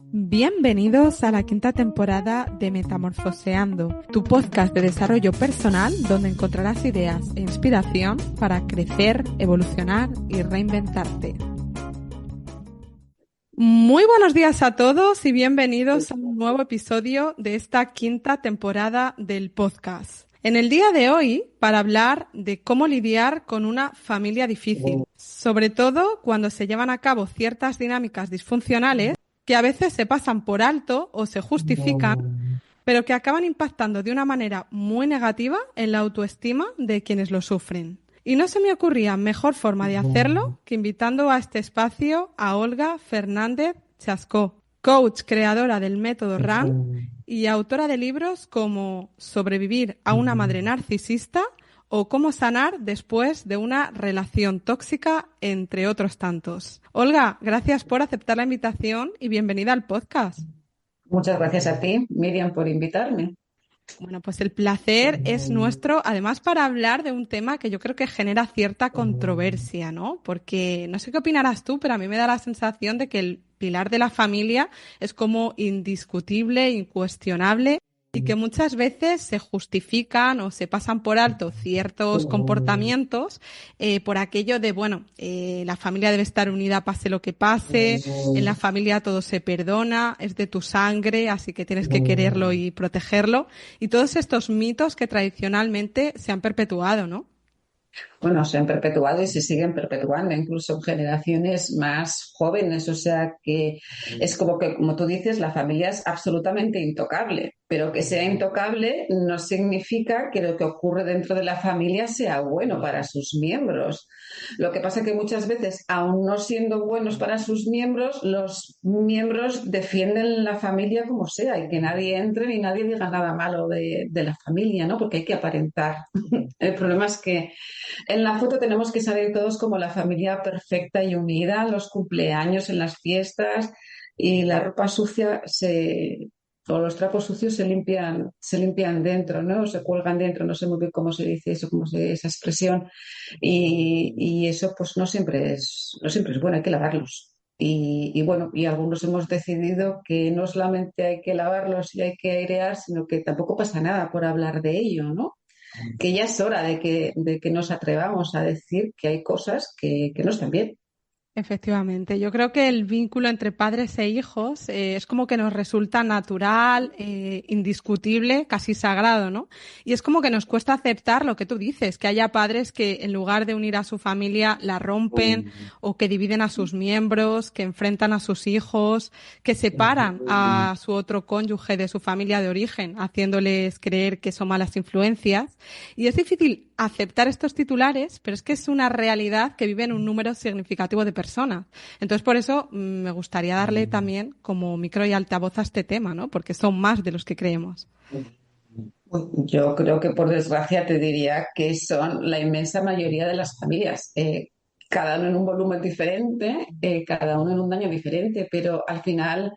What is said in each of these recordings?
Bienvenidos a la quinta temporada de Metamorfoseando, tu podcast de desarrollo personal donde encontrarás ideas e inspiración para crecer, evolucionar y reinventarte. Muy buenos días a todos y bienvenidos a un nuevo episodio de esta quinta temporada del podcast. En el día de hoy, para hablar de cómo lidiar con una familia difícil, sobre todo cuando se llevan a cabo ciertas dinámicas disfuncionales que a veces se pasan por alto o se justifican, pero que acaban impactando de una manera muy negativa en la autoestima de quienes lo sufren. Y no se me ocurría mejor forma de hacerlo que invitando a este espacio a Olga Fernández Chascó, coach creadora del método RAN y autora de libros como Sobrevivir a una madre narcisista o Cómo sanar después de una relación tóxica, entre otros tantos. Olga, gracias por aceptar la invitación y bienvenida al podcast. Muchas gracias a ti, Miriam, por invitarme. Bueno, pues el placer es nuestro, además para hablar de un tema que yo creo que genera cierta controversia, ¿no? Porque no sé qué opinarás tú, pero a mí me da la sensación de que el pilar de la familia es como indiscutible, incuestionable y que muchas veces se justifican o se pasan por alto ciertos comportamientos por aquello de, bueno, la familia debe estar unida pase lo que pase, en la familia todo se perdona, es de tu sangre, así que tienes que quererlo y protegerlo. Y todos estos mitos que tradicionalmente se han perpetuado, ¿no? Bueno, se han perpetuado y se siguen perpetuando, incluso en generaciones más jóvenes. O sea que es como que, como tú dices, la familia es absolutamente intocable, pero que sea intocable no significa que lo que ocurre dentro de la familia sea bueno para sus miembros. Lo que pasa es que muchas veces, aun no siendo buenos para sus miembros, los miembros defienden la familia como sea y que nadie entre ni nadie diga nada malo de la familia, ¿no? Porque hay que aparentar. El problema es que en la foto tenemos que salir todos como la familia perfecta y unida, en los cumpleaños, en las fiestas, y la ropa sucia o los trapos sucios se limpian dentro, ¿no? Se cuelgan dentro, no sé muy bien cómo se dice eso, esa expresión. Y eso pues no siempre es bueno, hay que lavarlos. Y bueno, y algunos hemos decidido que no solamente hay que lavarlos y hay que airear, sino que tampoco pasa nada por hablar de ello, ¿no? Que ya es hora de que nos atrevamos a decir que hay cosas que no están bien. Efectivamente, yo creo que el vínculo entre padres e hijos es como que nos resulta natural, indiscutible, casi sagrado, ¿no? Y es como que nos cuesta aceptar lo que tú dices, que haya padres que en lugar de unir a su familia la rompen o que dividen a sus miembros, que enfrentan a sus hijos, que separan a su otro cónyuge de su familia de origen, haciéndoles creer que son malas influencias. Y es difícil aceptar estos titulares, pero es que es una realidad que viven un número significativo de personas. Entonces, por eso me gustaría darle también como micro y altavoz a este tema, ¿no? Porque son más de los que creemos. Yo creo que por desgracia te diría que son la inmensa mayoría de las familias. Cada uno en un volumen diferente, cada uno en un daño diferente, pero al final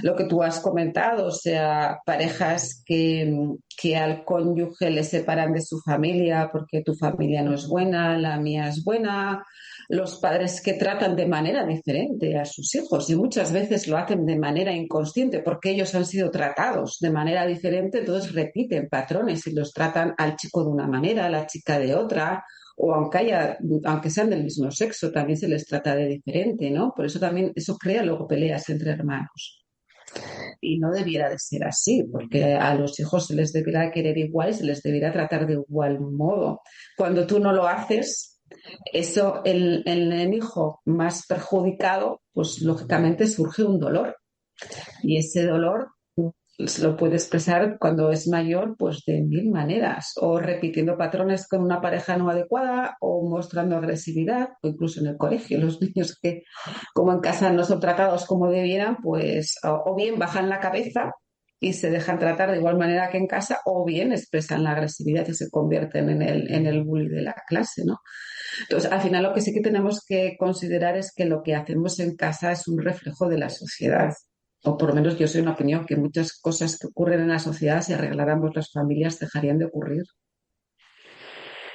lo que tú has comentado, o sea, parejas que al cónyuge le separan de su familia porque tu familia no es buena, la mía es buena, los padres que tratan de manera diferente a sus hijos y muchas veces lo hacen de manera inconsciente porque ellos han sido tratados de manera diferente, entonces repiten patrones y los tratan al chico de una manera, a la chica de otra, o aunque sean del mismo sexo, también se les trata de diferente, ¿no? Por eso también eso crea luego peleas entre hermanos. Y no debiera de ser así, porque a los hijos se les debiera querer igual y se les debiera tratar de igual modo. Cuando tú no lo haces, eso, el hijo más perjudicado, pues lógicamente surge un dolor. Y ese dolor se lo puede expresar cuando es mayor, pues de mil maneras, o repitiendo patrones con una pareja no adecuada, o mostrando agresividad, o incluso en el colegio, los niños que como en casa no son tratados como debieran, pues o bien bajan la cabeza y se dejan tratar de igual manera que en casa, o bien expresan la agresividad y se convierten en el bully de la clase, ¿no? Entonces, al final lo que sí que tenemos que considerar es que lo que hacemos en casa es un reflejo de la sociedad. O por lo menos yo soy una opinión que muchas cosas que ocurren en la sociedad, si arregláramos las familias, dejarían de ocurrir.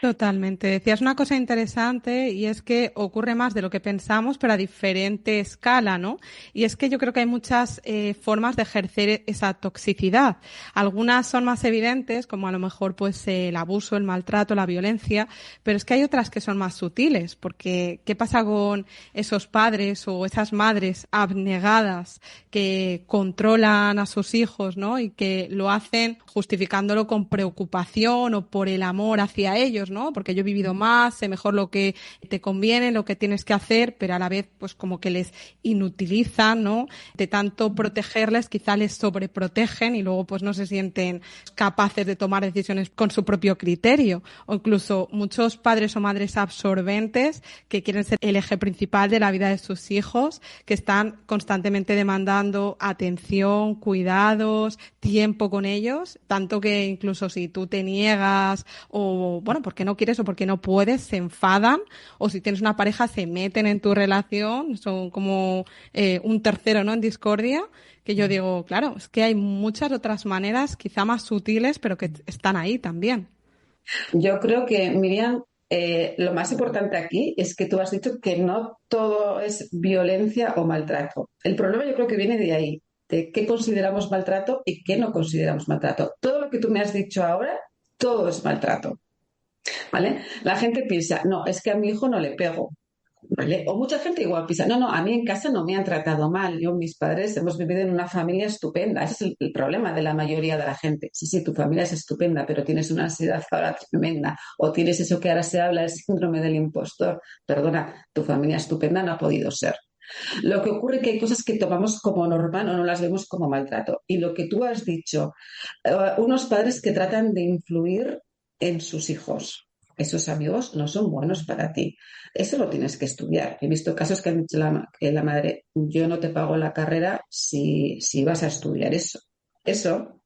Totalmente. Decías una cosa interesante y es que ocurre más de lo que pensamos, pero a diferente escala, ¿no? Y es que yo creo que hay muchas formas de ejercer esa toxicidad. Algunas son más evidentes, como a lo mejor pues el abuso, el maltrato, la violencia, pero es que hay otras que son más sutiles, porque ¿qué pasa con esos padres o esas madres abnegadas que controlan a sus hijos, ¿no? Y que lo hacen justificándolo con preocupación o por el amor hacia ellos, ¿no? Porque yo he vivido más, sé mejor lo que te conviene, lo que tienes que hacer, pero a la vez pues como que les inutilizan, ¿no? De tanto protegerles, quizá les sobreprotegen y luego pues no se sienten capaces de tomar decisiones con su propio criterio. O incluso muchos padres o madres absorbentes que quieren ser el eje principal de la vida de sus hijos, que están constantemente demandando atención, cuidados, tiempo con ellos, tanto que incluso si tú te niegas o, bueno, porque no quieres o porque no puedes, se enfadan, o si tienes una pareja se meten en tu relación, son como un tercero, ¿no? En discordia, que yo digo, claro, es que hay muchas otras maneras, quizá más sutiles, pero que están ahí también. Yo creo que, Miriam, lo más importante aquí es que tú has dicho que no todo es violencia o maltrato. El problema yo creo que viene de ahí, de qué consideramos maltrato y qué no consideramos maltrato. Todo lo que tú me has dicho ahora, todo es maltrato, ¿vale? La gente piensa, no, es que a mi hijo no le pego. ¿Vale? O mucha gente igual piensa, no, no, a mí en casa no me han tratado mal. Yo, mis padres, hemos vivido en una familia estupenda. Ese es el problema de la mayoría de la gente. Sí, sí, tu familia es estupenda, pero tienes una ansiedad ahora tremenda. O tienes eso que ahora se habla, el síndrome del impostor. Perdona, tu familia estupenda no ha podido ser. Lo que ocurre es que hay cosas que tomamos como normal o no las vemos como maltrato. Y lo que tú has dicho, unos padres que tratan de influir en sus hijos. Esos amigos no son buenos para ti. Eso lo tienes que estudiar. He visto casos que han dicho que la madre, yo no te pago la carrera si vas a estudiar eso. Eso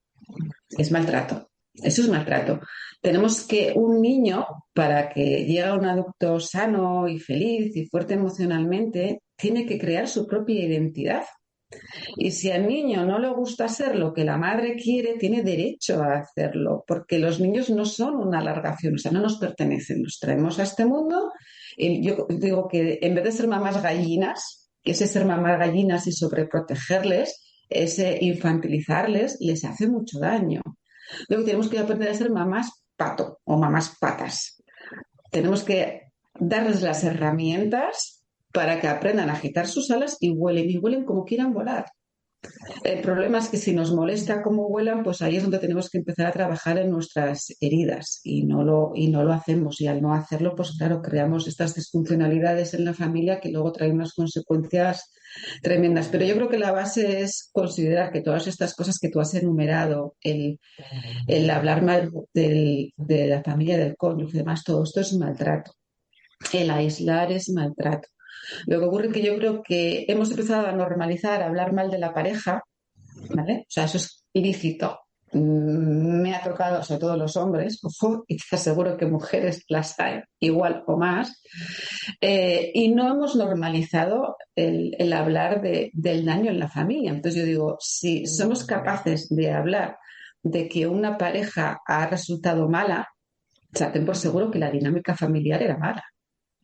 es maltrato. Eso es maltrato. Tenemos que un niño, para que llegue a un adulto sano y feliz y fuerte emocionalmente, tiene que crear su propia identidad. Y si al niño no le gusta ser lo que la madre quiere, tiene derecho a hacerlo, porque los niños no son una alargación, o sea, no nos pertenecen, los traemos a este mundo. Y yo digo que en vez de ser mamás gallinas, que ese ser mamás gallinas y sobreprotegerles, ese infantilizarles, les hace mucho daño. Luego tenemos que aprender a ser mamás pato o mamás patas. Tenemos que darles las herramientas para que aprendan a agitar sus alas y vuelen como quieran volar. El problema es que si nos molesta cómo vuelan, pues ahí es donde tenemos que empezar a trabajar en nuestras heridas y no lo hacemos. Y al no hacerlo, pues claro, creamos estas disfuncionalidades en la familia que luego traen unas consecuencias tremendas. Pero yo creo que la base es considerar que todas estas cosas que tú has enumerado, el hablar mal de la familia, del cónyuge y demás, todo esto es maltrato. El aislar es maltrato. Lo que ocurre es que yo creo que hemos empezado a normalizar, a hablar mal de la pareja, ¿vale? O sea, eso es ilícito. Me ha tocado, sobre todo los hombres, ojo, y te aseguro que mujeres las hay igual o más, y no hemos normalizado el hablar del daño en la familia. Entonces yo digo, si somos capaces de hablar de que una pareja ha resultado mala, o sea, ten por seguro que la dinámica familiar era mala.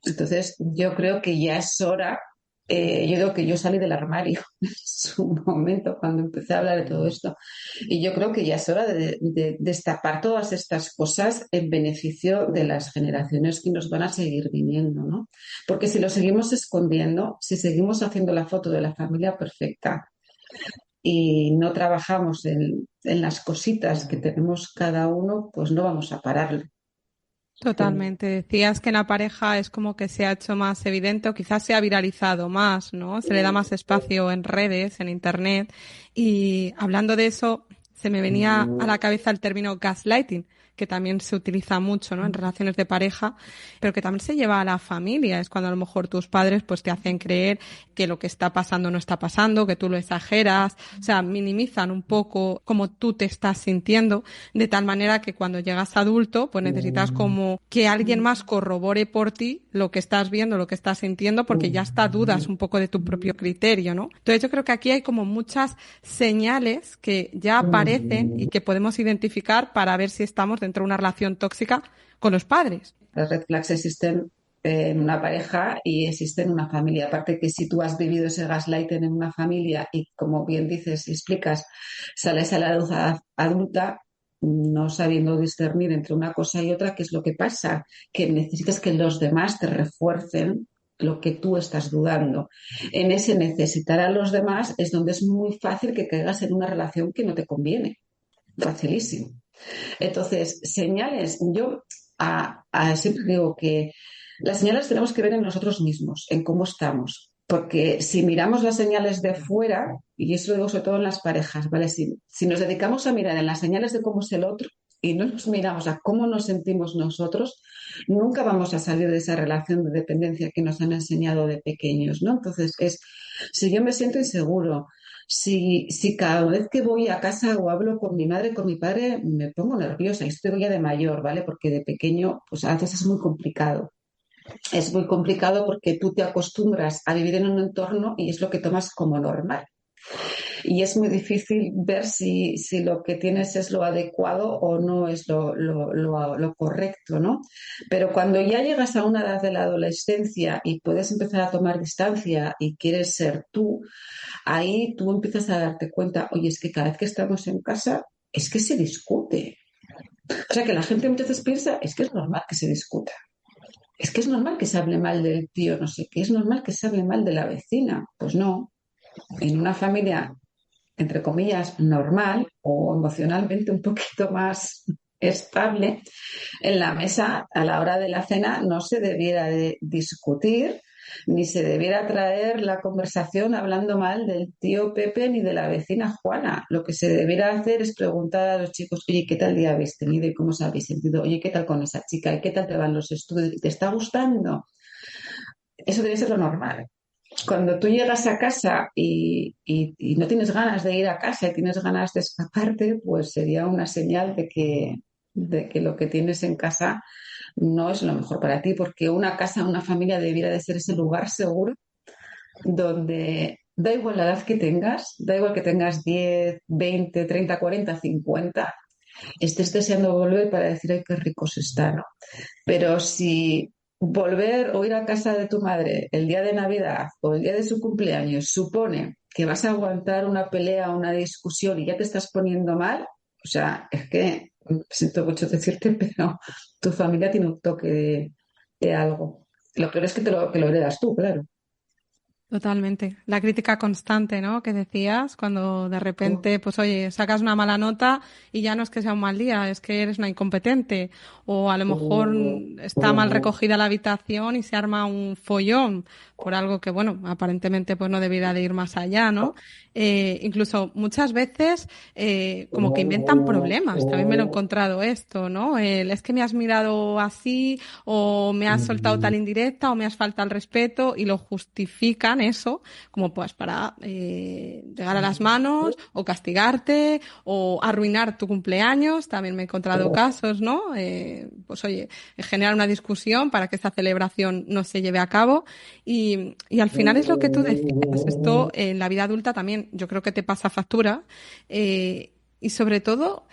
Entonces, yo creo que ya es hora. Yo digo que yo salí del armario en su momento cuando empecé a hablar de todo esto. Y yo creo que ya es hora de destapar todas estas cosas en beneficio de las generaciones que nos van a seguir viniendo, ¿no? Porque si lo seguimos escondiendo, si seguimos haciendo la foto de la familia perfecta y no trabajamos en las cositas que tenemos cada uno, pues no vamos a pararlo. Totalmente. Decías que en la pareja es como que se ha hecho más evidente o quizás se ha viralizado más, ¿no? Se le da más espacio en redes, en internet. Y hablando de eso, se me venía a la cabeza el término gaslighting, que también se utiliza mucho, ¿no? En relaciones de pareja, pero que también se lleva a la familia. Es cuando a lo mejor tus padres pues te hacen creer que lo que está pasando no está pasando, que tú lo exageras, o sea, minimizan un poco cómo tú te estás sintiendo, de tal manera que cuando llegas adulto, pues necesitas como que alguien más corrobore por ti lo que estás viendo, lo que estás sintiendo, porque ya hasta dudas un poco de tu propio criterio, ¿no? Entonces yo creo que aquí hay como muchas señales que ya aparecen y que podemos identificar para ver si estamos dentro de una relación tóxica con los padres. Las red flags existen en una pareja y existen en una familia. Aparte que si tú has vivido ese gaslighting en una familia y, como bien dices y explicas, sales a la edad adulta no sabiendo discernir entre una cosa y otra, ¿qué es lo que pasa? Que necesitas que los demás te refuercen lo que tú estás dudando. En ese necesitar a los demás es donde es muy fácil que caigas en una relación que no te conviene. Facilísimo. Entonces, señales, yo siempre digo que las señales tenemos que ver en nosotros mismos, en cómo estamos. Porque si miramos las señales de fuera, y eso lo digo sobre todo en las parejas, ¿vale? Si nos dedicamos a mirar en las señales de cómo es el otro y no nos miramos a cómo nos sentimos nosotros, nunca vamos a salir de esa relación de dependencia que nos han enseñado de pequeños, ¿no? Entonces, si yo me siento inseguro, si cada vez que voy a casa o hablo con mi madre, con mi padre, me pongo nerviosa, y esto ya de mayor, ¿vale? Porque de pequeño, pues a veces es muy complicado. Es muy complicado porque tú te acostumbras a vivir en un entorno y es lo que tomas como normal. Y es muy difícil ver si lo que tienes es lo adecuado o no es lo correcto, ¿no? Pero cuando ya llegas a una edad de la adolescencia y puedes empezar a tomar distancia y quieres ser tú, ahí tú empiezas a darte cuenta, oye, es que cada vez que estamos en casa, es que se discute. O sea, que la gente muchas veces piensa, es que es normal que se discuta. Es que es normal que se hable mal del tío, no sé qué, es normal que se hable mal de la vecina. Pues no. En una familia, entre comillas, normal o emocionalmente un poquito más estable, en la mesa a la hora de la cena no se debiera de discutir ni se debiera traer la conversación hablando mal del tío Pepe ni de la vecina Juana. Lo que se debiera hacer es preguntar a los chicos, oye, ¿qué tal día habéis tenido y cómo os habéis sentido? Oye, ¿qué tal con esa chica? ¿Y qué tal te van los estudios? ¿Te está gustando? Eso debe ser lo normal. Cuando tú llegas a casa y no tienes ganas de ir a casa y tienes ganas de escaparte, pues sería una señal de que lo que tienes en casa no es lo mejor para ti, porque una casa, una familia debiera de ser ese lugar seguro donde da igual la edad que tengas, da igual que tengas 10, 20, 30, 40, 50, estés deseando volver para decir, ay, qué rico se está, ¿no? Pero si volver o ir a casa de tu madre el día de Navidad o el día de su cumpleaños supone que vas a aguantar una pelea o una discusión y ya te estás poniendo mal, o sea, es que siento mucho decirte, pero tu familia tiene un toque de algo. Lo peor es que lo heredas tú, claro. Totalmente. La crítica constante, ¿no? Que decías, cuando de repente, pues oye, sacas una mala nota y ya no es que sea un mal día, es que eres una incompetente. O a lo mejor está mal recogida la habitación y se arma un follón por algo que, bueno, aparentemente pues no debiera de ir más allá, ¿no? Incluso muchas veces como que inventan problemas. También me lo he encontrado esto, ¿no? Es que me has mirado así o me has soltado tal indirecta o me has faltado el respeto y lo justifican eso como pues para llegar a las manos o castigarte o arruinar tu cumpleaños. También me he encontrado casos, ¿no? Pues oye, generar una discusión para que esta celebración no se lleve a cabo y al final es lo que tú decías. Esto en la vida adulta también yo creo que te pasa factura y sobre todo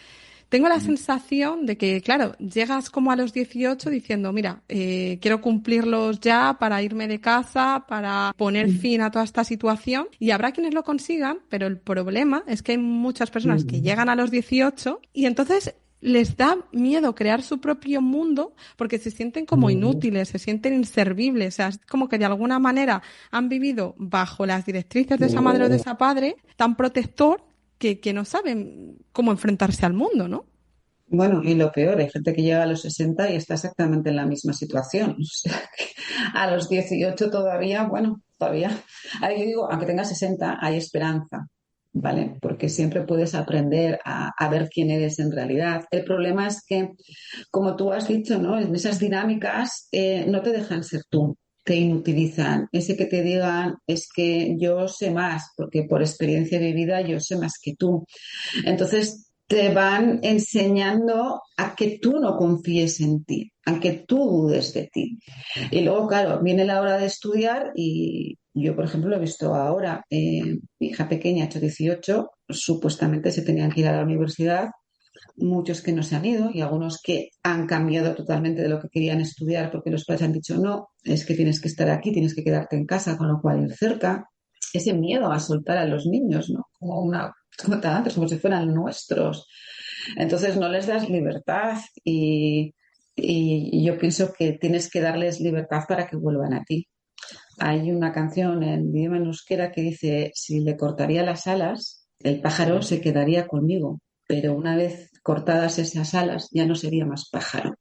tengo la sensación de que, claro, llegas como a los 18 diciendo, mira, quiero cumplirlos ya para irme de casa, para poner fin a toda esta situación. Y habrá quienes lo consigan, pero el problema es que hay muchas personas que llegan a los 18 y entonces les da miedo crear su propio mundo porque se sienten como inútiles, se sienten inservibles. O sea, es como que de alguna manera han vivido bajo las directrices de esa madre o de esa padre tan protector que no saben cómo enfrentarse al mundo, ¿no? Bueno, y lo peor, hay gente que llega a los 60 y está exactamente en la misma situación. O sea, que a los 18 todavía, bueno, todavía, ahí yo digo, aunque tengas 60, hay esperanza, ¿vale? Porque siempre puedes aprender a ver quién eres en realidad. El problema es que, como tú has dicho, ¿no? En esas dinámicas no te dejan ser tú. Te inutilizan. Ese que te digan es que yo sé más, porque por experiencia de vida yo sé más que tú. Entonces te van enseñando a que tú no confíes en ti, a que tú dudes de ti. Y luego, claro, viene la hora de estudiar y yo, por ejemplo, lo he visto ahora. Mi hija pequeña, ha hecho 18, supuestamente se tenían que ir a la universidad muchos que no se han ido y algunos que han cambiado totalmente de lo que querían estudiar porque los padres han dicho no, es que tienes que estar aquí, tienes que quedarte en casa, con lo cual ir cerca. Ese miedo a soltar a los niños, ¿no? Como antes, como si fueran nuestros. Entonces no les das libertad y yo pienso que tienes que darles libertad para que vuelvan a ti. Hay una canción en idioma en euskera que dice, si le cortaría las alas, el pájaro se quedaría conmigo, pero una vez cortadas esas alas ya no sería más pájaro.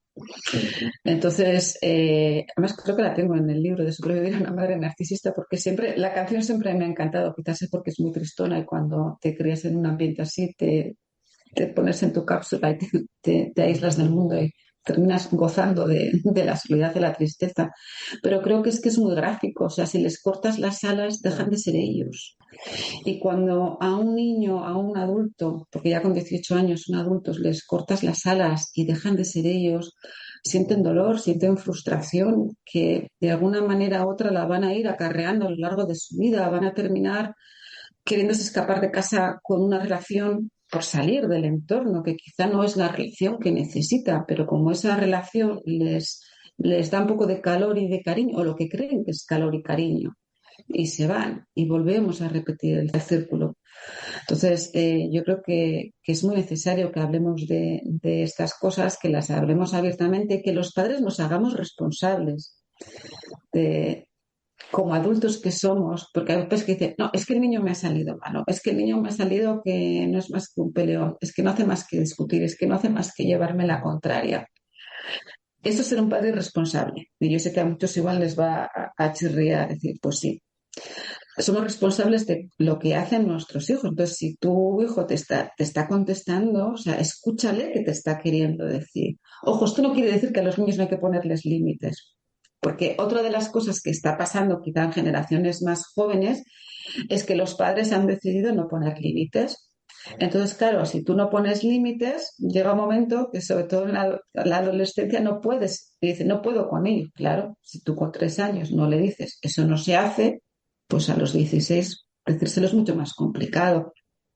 Entonces, además creo que la tengo en el libro de Sobrevivir a una madre narcisista, porque siempre, la canción siempre me ha encantado, quizás es porque es muy tristona y cuando te crías en un ambiente así te pones en tu cápsula y te aíslas del mundo y terminas gozando de la soledad, de la tristeza. Pero creo que es muy gráfico, o sea, si les cortas las alas, dejan de ser ellos. Y cuando a un niño, a un adulto, porque ya con 18 años son adultos, les cortas las alas y dejan de ser ellos, sienten dolor, sienten frustración, que de alguna manera u otra la van a ir acarreando a lo largo de su vida, van a terminar queriéndose escapar de casa con una relación por salir del entorno, que quizá no es la relación que necesita, pero como esa relación les da un poco de calor y de cariño, o lo que creen que es calor y cariño, y se van y volvemos a repetir el círculo. Entonces, yo creo que es muy necesario que hablemos de estas cosas, que las hablemos abiertamente, que los padres nos hagamos responsables de, como adultos que somos, porque hay veces que dicen, no, es que el niño me ha salido malo, es que el niño me ha salido que no es más que un peleón, es que no hace más que discutir, es que no hace más que llevarme la contraria. Eso es ser un padre responsable. Y yo sé que a muchos igual les va a chirriar decir, pues sí, somos responsables de lo que hacen nuestros hijos. Entonces, si tu hijo te está contestando, o sea, escúchale que te está queriendo decir. Ojo, esto no quiere decir que a los niños no hay que ponerles límites, porque otra de las cosas que está pasando quizá en generaciones más jóvenes es que los padres han decidido no poner límites. Entonces, claro, si tú no pones límites, llega un momento que, sobre todo en la adolescencia, no puedes. Y dice, no puedo con ello. Claro, si tú con 3 años no le dices, eso no se hace, pues a los 16 decírselo es mucho más complicado.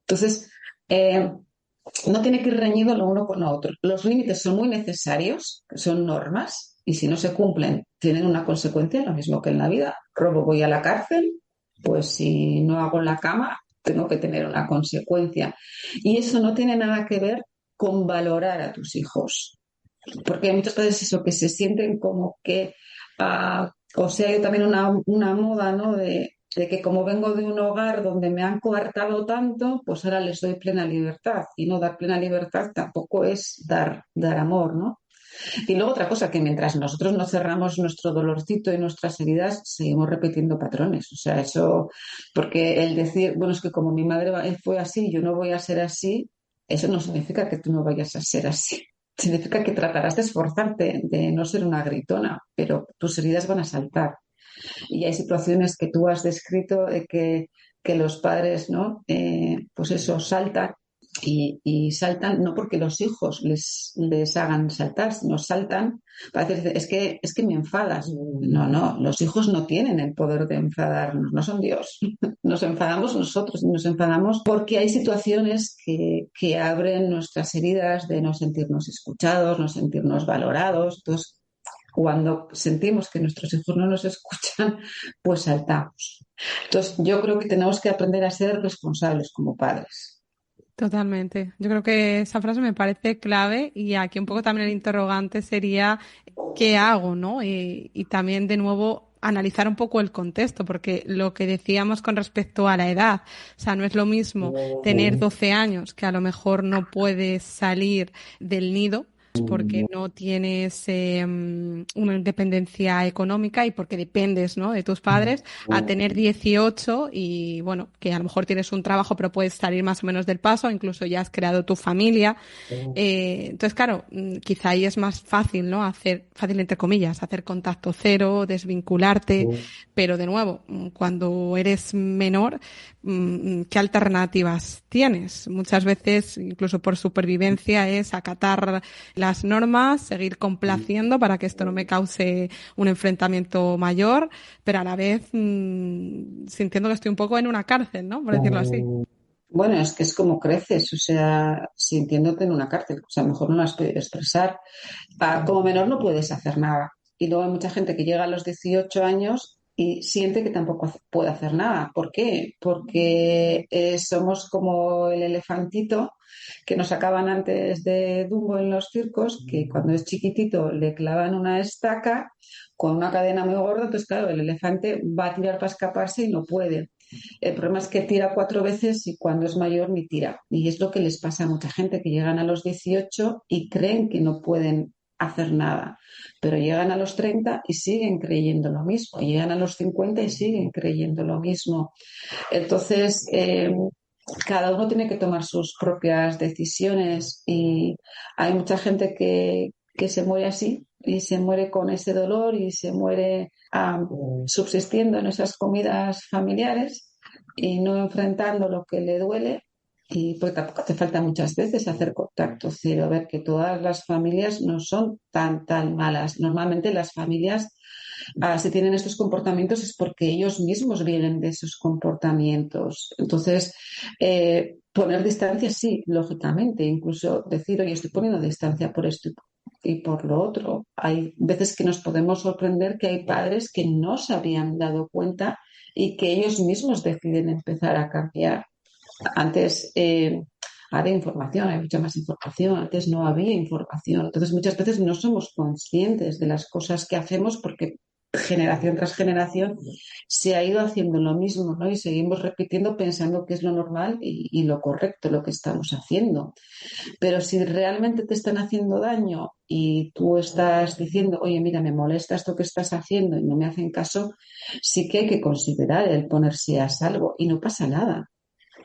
Entonces, no tiene que ir reñido lo uno con lo otro. Los límites son muy necesarios, son normas, y si no se cumplen, tienen una consecuencia, lo mismo que en la vida. Robo, voy a la cárcel, pues si no hago la cama, tengo que tener una consecuencia. Y eso no tiene nada que ver con valorar a tus hijos. Porque hay muchas veces eso, que se sienten como que, o sea, hay también una moda, ¿no? De que como vengo de un hogar donde me han coartado tanto, pues ahora les doy plena libertad. Y no dar plena libertad tampoco es dar amor, ¿no? Y luego otra cosa, que mientras nosotros no cerramos nuestro dolorcito y nuestras heridas, seguimos repitiendo patrones. O sea, eso, porque el decir, bueno, es que como mi madre fue así, yo no voy a ser así, eso no significa que tú no vayas a ser así. Significa que tratarás de esforzarte, de no ser una gritona, pero tus heridas van a saltar. Y hay situaciones que tú has descrito de que los padres, ¿no? Pues eso, saltan y saltan no porque los hijos les hagan saltar, sino saltan para decir, es que me enfadas. No, los hijos no tienen el poder de enfadarnos, no son Dios. Nos enfadamos nosotros y nos enfadamos porque hay situaciones que abren nuestras heridas de no sentirnos escuchados, no sentirnos valorados. Entonces, cuando sentimos que nuestros hijos no nos escuchan, pues saltamos. Entonces, yo creo que tenemos que aprender a ser responsables como padres. Totalmente. Yo creo que esa frase me parece clave y aquí un poco también el interrogante sería ¿qué hago, no? Y también de nuevo analizar un poco el contexto, porque lo que decíamos con respecto a la edad, o sea, no es lo mismo tener 12 años que a lo mejor no puedes salir del nido porque no tienes una independencia económica y porque dependes, ¿no? de tus padres, a tener 18 y, bueno, que a lo mejor tienes un trabajo pero puedes salir más o menos del paso, incluso ya has creado tu familia. Entonces, claro, quizá ahí es más fácil, ¿no? Fácil entre comillas, hacer contacto cero, desvincularte, pero de nuevo, cuando eres menor, ¿qué alternativas tienes? Muchas veces, incluso por supervivencia, es acatar las normas, seguir complaciendo para que esto no me cause un enfrentamiento mayor, pero a la vez sintiendo que estoy un poco en una cárcel, ¿no? Por decirlo así. Bueno, es que es como creces, o sea, sintiéndote en una cárcel, o sea, mejor no lo has podido expresar. Como menor no puedes hacer nada. Y luego hay mucha gente que llega a los 18 años y siente que tampoco puede hacer nada. ¿Por qué? Porque somos como el elefantito que nos sacaban antes de Dumbo en los circos, que cuando es chiquitito le clavan una estaca con una cadena muy gorda, entonces claro, el elefante va a tirar para escaparse y no puede. El problema es que tira 4 veces y cuando es mayor ni tira. Y es lo que les pasa a mucha gente que llegan a los 18 y creen que no pueden hacer nada, pero llegan a los 30 y siguen creyendo lo mismo, llegan a los 50 y siguen creyendo lo mismo. Entonces, cada uno tiene que tomar sus propias decisiones y hay mucha gente que se muere así y se muere con ese dolor y se muere subsistiendo en esas comidas familiares y no enfrentando lo que le duele. Y porque tampoco hace falta muchas veces hacer contacto cero, a ver que todas las familias no son tan malas. Normalmente las familias, si tienen estos comportamientos es porque ellos mismos vienen de esos comportamientos. Entonces, poner distancia, sí, lógicamente, incluso decir, oye, estoy poniendo distancia por esto y por lo otro. Hay veces que nos podemos sorprender que hay padres que no se habían dado cuenta y que ellos mismos deciden empezar a cambiar. Antes, ahora hay información, hay mucha más información, antes no había información. Entonces, muchas veces no somos conscientes de las cosas que hacemos porque generación tras generación se ha ido haciendo lo mismo, ¿no? Y seguimos repitiendo pensando que es lo normal y lo correcto lo que estamos haciendo. Pero si realmente te están haciendo daño y tú estás diciendo, oye, mira, me molesta esto que estás haciendo y no me hacen caso, sí que hay que considerar el ponerse a salvo y no pasa nada.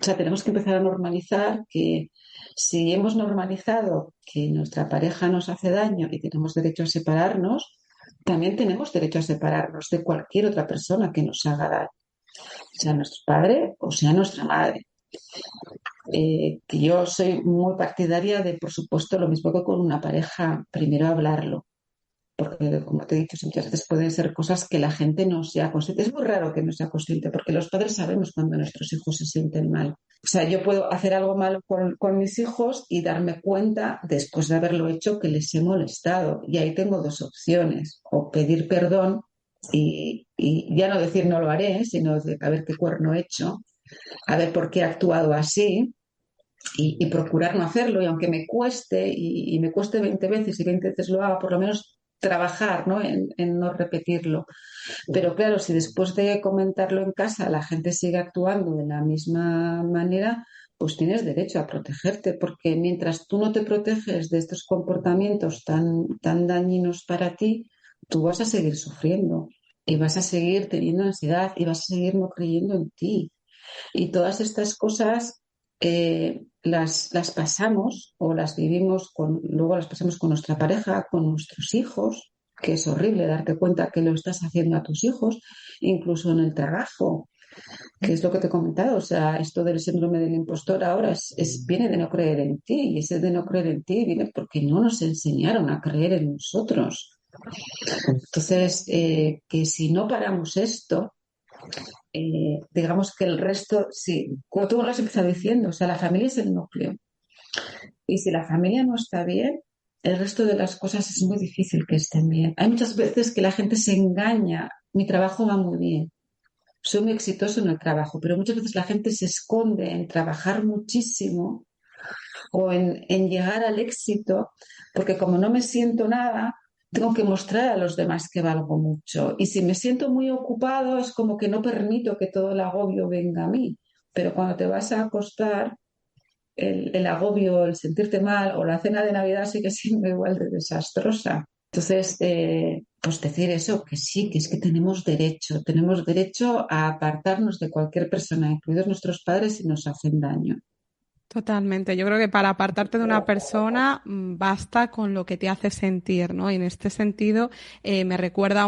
O sea, tenemos que empezar a normalizar que si hemos normalizado que nuestra pareja nos hace daño y tenemos derecho a separarnos, también tenemos derecho a separarnos de cualquier otra persona que nos haga daño, sea nuestro padre o sea nuestra madre. Que yo soy muy partidaria de, por supuesto, lo mismo que con una pareja, primero hablarlo, porque como te he dicho, muchas veces pueden ser cosas que la gente no sea consciente. Es muy raro que no sea consciente, porque los padres sabemos cuando nuestros hijos se sienten mal. O sea, yo puedo hacer algo malo con mis hijos y darme cuenta, después de haberlo hecho, que les he molestado. Y ahí tengo dos opciones, o pedir perdón y ya no decir no lo haré, sino de a ver qué cuerno he hecho, a ver por qué he actuado así y procurar no hacerlo. Y aunque me cueste y me cueste 20 veces y 20 veces lo haga, por lo menos trabajar, ¿no? En no repetirlo. Pero claro, si después de comentarlo en casa la gente sigue actuando de la misma manera, pues tienes derecho a protegerte, porque mientras tú no te proteges de estos comportamientos tan dañinos para ti, tú vas a seguir sufriendo y vas a seguir teniendo ansiedad y vas a seguir no creyendo en ti. Y todas estas cosas las pasamos o las vivimos luego las pasamos con nuestra pareja, con nuestros hijos, que es horrible darte cuenta que lo estás haciendo a tus hijos, incluso en el trabajo, que es lo que te he comentado. O sea, esto del síndrome del impostor ahora viene de no creer en ti, y ese de no creer en ti viene porque no nos enseñaron a creer en nosotros. Entonces, que si no paramos esto, digamos que el resto, sí, como tú lo has empezado diciendo, o sea, la familia es el núcleo. Y si la familia no está bien, el resto de las cosas es muy difícil que estén bien. Hay muchas veces que la gente se engaña, mi trabajo va muy bien, soy muy exitoso en el trabajo, pero muchas veces la gente se esconde en trabajar muchísimo o en llegar al éxito, porque como no me siento nada, tengo que mostrar a los demás que valgo mucho. Y si me siento muy ocupado, es como que no permito que todo el agobio venga a mí. Pero cuando te vas a acostar, el agobio, el sentirte mal o la cena de Navidad sigue siendo igual de desastrosa. Entonces, pues decir eso, que sí, que es que tenemos derecho a apartarnos de cualquier persona, incluidos nuestros padres, si nos hacen daño. Totalmente. Yo creo que para apartarte de una persona basta con lo que te hace sentir, ¿no? Y en este sentido me recuerda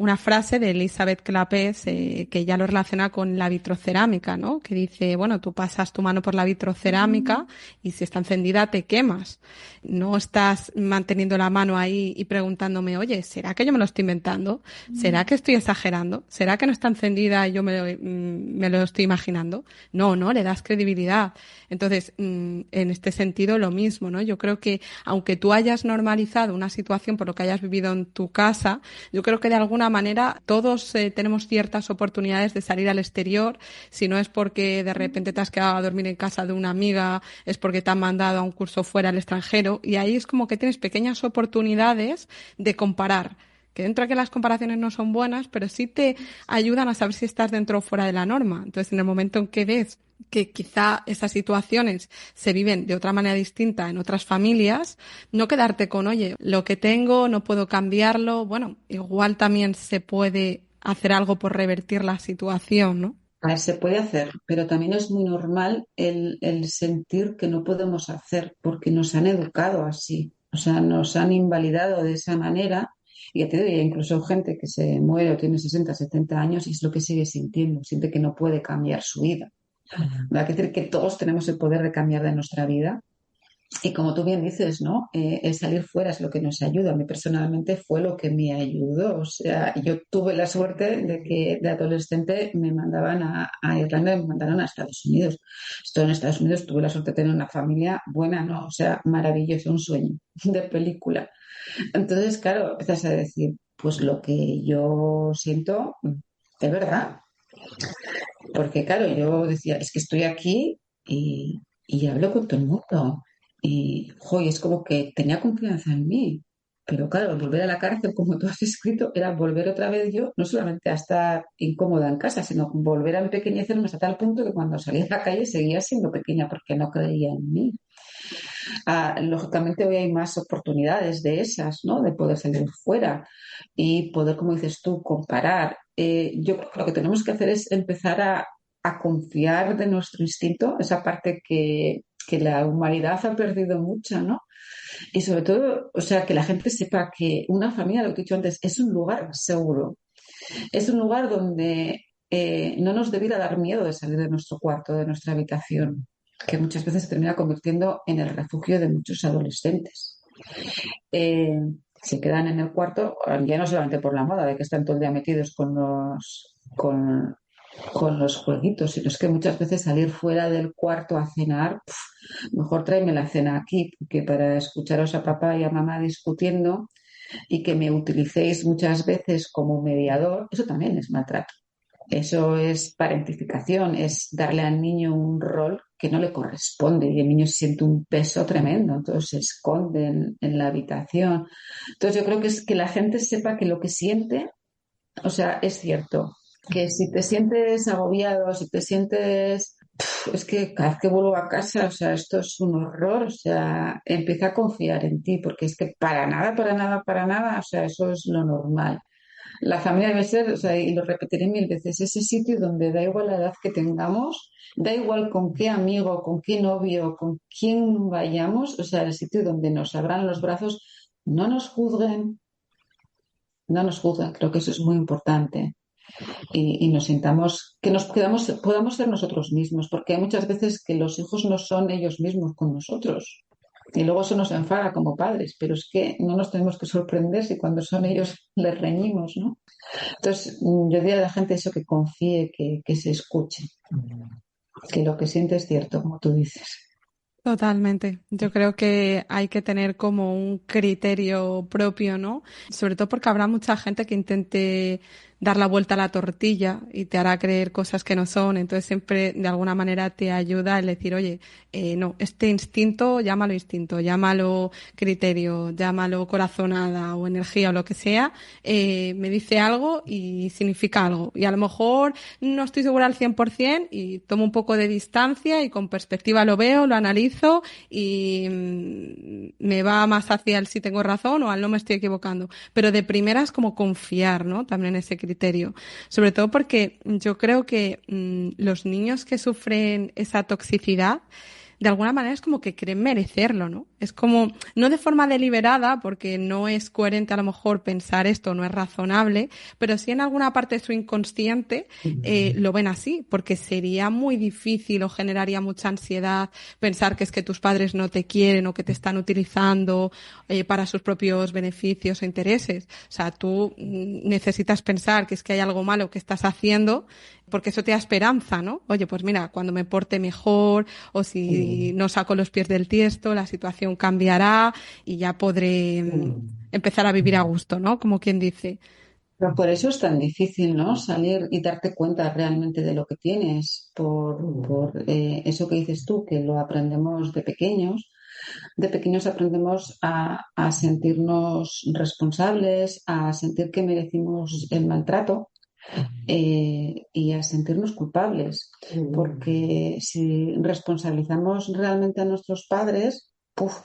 una frase de Elizabeth Clapes que ella lo relaciona con la vitrocerámica, ¿no? Que dice, bueno, tú pasas tu mano por la vitrocerámica y si está encendida te quemas. No estás manteniendo la mano ahí y preguntándome, oye, ¿será que yo me lo estoy inventando? ¿Será que estoy exagerando? ¿Será que no está encendida y yo me lo estoy imaginando? No, no, le das credibilidad. Entonces, en este sentido, lo mismo, ¿no? Yo creo que aunque tú hayas normalizado una situación por lo que hayas vivido en tu casa, yo creo que de alguna manera todos tenemos ciertas oportunidades de salir al exterior. Si no es porque de repente te has quedado a dormir en casa de una amiga, es porque te han mandado a un curso fuera al extranjero, y ahí es como que tienes pequeñas oportunidades de comparar. Que dentro de que las comparaciones no son buenas, pero sí te ayudan a saber si estás dentro o fuera de la norma. Entonces, en el momento en que ves que quizá esas situaciones se viven de otra manera distinta en otras familias, no quedarte con, oye, lo que tengo no puedo cambiarlo. Bueno, igual también se puede hacer algo por revertir la situación, ¿no? A ver, se puede hacer, pero también es muy normal el sentir que no podemos hacer porque nos han educado así, o sea, nos han invalidado de esa manera. Y ya te digo, incluso gente que se muere o tiene 60, 70 años y es lo que sigue sintiendo, siente que no puede cambiar su vida. Hay que decir que todos tenemos el poder de cambiar de nuestra vida. Y como tú bien dices, ¿no? El salir fuera es lo que nos ayuda. A mí personalmente fue lo que me ayudó. O sea, yo tuve la suerte de que de adolescente me mandaban a Irlanda y me mandaron a Estados Unidos. Estoy en Estados Unidos, tuve la suerte de tener una familia buena, ¿no? O sea, maravilloso, un sueño de película. Entonces, claro, empiezas a decir, pues lo que yo siento es verdad. Porque, claro, yo decía, es que estoy aquí y hablo con todo el mundo. Y, joy, es como que tenía confianza en mí. Pero, claro, volver a la cárcel, como tú has escrito, era volver otra vez yo, no solamente a estar incómoda en casa, sino volver a empequeñecerme hasta tal punto que cuando salía a la calle seguía siendo pequeña porque no creía en mí. Lógicamente hoy hay más oportunidades de esas, ¿no? De poder salir fuera y poder, como dices tú, comparar. Yo creo que lo que tenemos que hacer es empezar a confiar de nuestro instinto, esa parte que la humanidad ha perdido mucha, ¿no? Y sobre todo, o sea, que la gente sepa que una familia, lo que he dicho antes, es un lugar seguro. Es un lugar donde no nos debiera dar miedo de salir de nuestro cuarto, de nuestra habitación, que muchas veces se termina convirtiendo en el refugio de muchos adolescentes. Eh, Se quedan en el cuarto, ya no solamente por la moda de que están todo el día metidos con los jueguitos, sino es que muchas veces salir fuera del cuarto a cenar, mejor tráeme la cena aquí, porque para escucharos a papá y a mamá discutiendo y que me utilicéis muchas veces como mediador, eso también es maltrato. Eso es parentificación, es darle al niño un rol que no le corresponde y el niño siente un peso tremendo, entonces se esconde en la habitación. Entonces yo creo que es que la gente sepa que lo que siente, o sea, es cierto, que si te sientes agobiado, si te sientes, es que cada vez que vuelvo a casa, o sea, esto es un horror, o sea, empieza a confiar en ti, porque es que para nada, para nada, para nada, o sea, eso es lo normal. La familia debe ser, o sea, y lo repetiré mil veces, ese sitio donde da igual la edad que tengamos, da igual con qué amigo, con qué novio, con quién vayamos, o sea, el sitio donde nos abran los brazos, no nos juzguen, no nos juzguen, creo que eso es muy importante. Y nos sintamos, que nos podamos ser nosotros mismos, porque hay muchas veces que los hijos no son ellos mismos con nosotros. Y luego eso nos enfada como padres, pero es que no nos tenemos que sorprender si cuando son ellos les reñimos, ¿no? Entonces, yo diría a la gente eso, que confíe, que se escuche, que lo que siente es cierto, como tú dices. Totalmente. Yo creo que hay que tener como un criterio propio, ¿no? Sobre todo porque habrá mucha gente que intente dar la vuelta a la tortilla y te hará creer cosas que no son. Entonces siempre de alguna manera te ayuda el decir, oye, no, este instinto, llámalo criterio, llámalo corazonada o energía o lo que sea, me dice algo y significa algo. Y a lo mejor no estoy segura al 100% y tomo un poco de distancia y con perspectiva lo veo, lo analizo y me va más hacia el si tengo razón o al no me estoy equivocando. Pero de primeras como confiar, ¿no? También en ese criterio. Sobre todo porque yo creo que los niños que sufren esa toxicidad de alguna manera es como que creen merecerlo, ¿no? Es como, no de forma deliberada, porque no es coherente a lo mejor pensar esto, no es razonable, pero sí en alguna parte de su inconsciente lo ven así, porque sería muy difícil o generaría mucha ansiedad pensar que es que tus padres no te quieren o que te están utilizando para sus propios beneficios o intereses. O sea, tú necesitas pensar que es que hay algo malo que estás haciendo porque eso te da esperanza, ¿no? Oye, pues mira, cuando me porte mejor o si no saco los pies del tiesto, la situación cambiará y ya podré empezar a vivir a gusto, ¿no? Como quien dice. Pero por eso es tan difícil, ¿no? Salir y darte cuenta realmente de lo que tienes, por eso que dices tú, que lo aprendemos de pequeños. De pequeños aprendemos a sentirnos responsables, a sentir que merecimos el maltrato y a sentirnos culpables, porque si responsabilizamos realmente a nuestros padres,